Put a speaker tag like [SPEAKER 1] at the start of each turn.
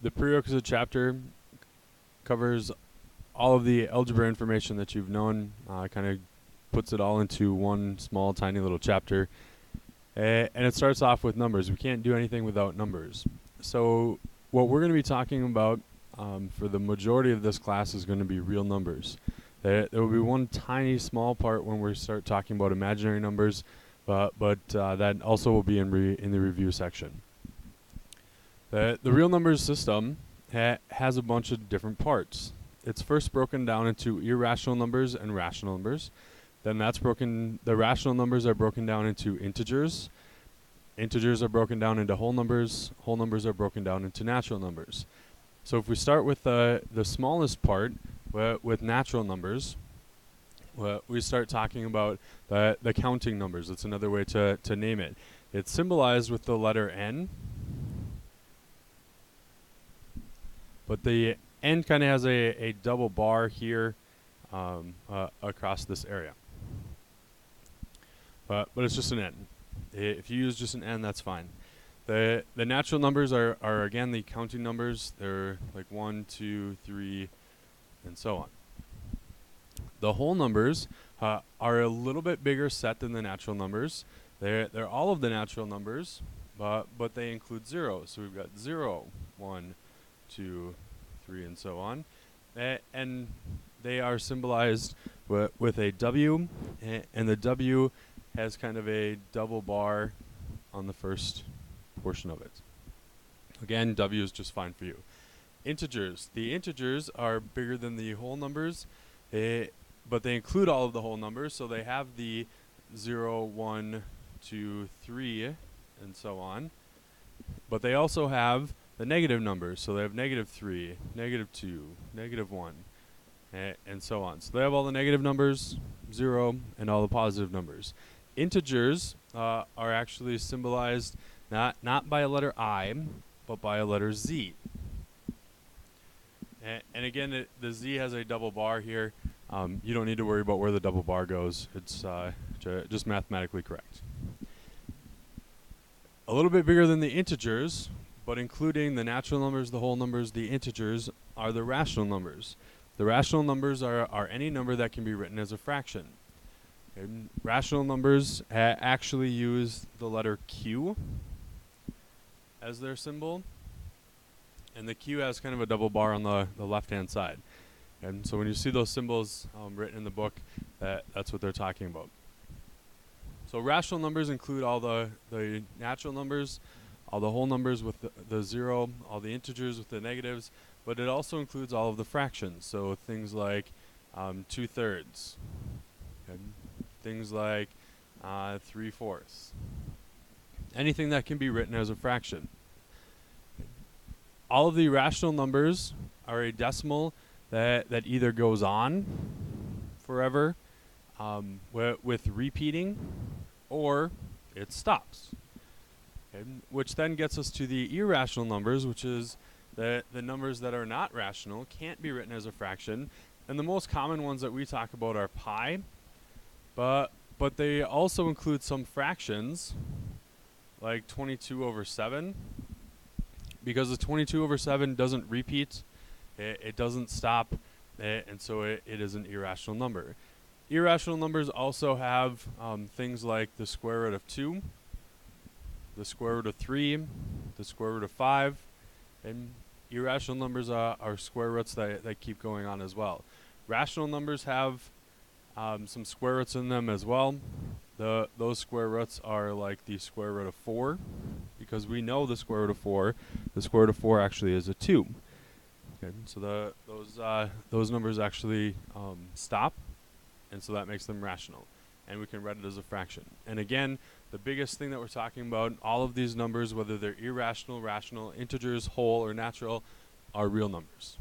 [SPEAKER 1] The prerequisite chapter covers all of the algebra information that you've known, kind of puts it all into one small, tiny little chapter. And it starts off with numbers. We can't do anything without numbers. So what we're going to be talking about for the majority of this class is going to be real numbers. There will be one tiny small part when we start talking about imaginary numbers, but that also will be in the review section. The real numbers system has a bunch of different parts. It's first broken down into irrational numbers and rational numbers. Then the rational numbers are broken down into integers. Integers are broken down into whole numbers are broken down into natural numbers. So if we start with the smallest part, with natural numbers, we start talking about the counting numbers. It's another way to name it. It's symbolized with the letter N, but the N kind of has a double bar here across this area. But it's just an N. If you use just an N, that's fine. The natural numbers are again the counting numbers. They're like 1, 2, 3, and so on. The whole numbers are a little bit bigger set than the natural numbers. They're all of the natural numbers, but they include zeros. So we've got 0, 1, 2, 3, and so on. And they are symbolized with a W, and the W has kind of a double bar on the first portion of it. Again, W is just fine for you. Integers. The integers are bigger than the whole numbers, but they include all of the whole numbers, so they have the 0, 1, 2, 3, and so on. But they also have the negative numbers, so they have -3, -2, -1, and so on. So they have all the negative numbers, 0, and all the positive numbers. Integers are actually symbolized not by a letter I, but by a letter Z. And again, the Z has a double bar here. You don't need to worry about where the double bar goes. It's just mathematically correct. A little bit bigger than the integers, but including the natural numbers, the whole numbers, the integers, are the rational numbers. The rational numbers are any number that can be written as a fraction. And rational numbers actually use the letter Q as their symbol, and the Q has kind of a double bar on the left-hand side. And so when you see those symbols written in the book, that's what they're talking about. So rational numbers include all the natural numbers, all the whole numbers with the 0, all the integers with the negatives, but it also includes all of the fractions. So things like 2/3, things like 3/4. Anything that can be written as a fraction. All of the rational numbers are a decimal that either goes on forever with repeating, or it stops. Which then gets us to the irrational numbers, which is the numbers that are not rational, can't be written as a fraction. And the most common ones that we talk about are pi, but they also include some fractions, like 22/7, because the 22/7 doesn't repeat, it doesn't stop, and so it is an irrational number. Irrational numbers also have things like the square root of 2, the square root of 3, the square root of 5, and irrational numbers are square roots that keep going on as well. Rational numbers have some square roots in them as well. Those square roots are like the square root of 4, because we know the square root of 4. The square root of 4 actually is a 2. Okay, so those numbers actually stop, and so that makes them rational, and we can write it as a fraction. And again, the biggest thing that we're talking about, all of these numbers, whether they're irrational, rational, integers, whole, or natural, are real numbers.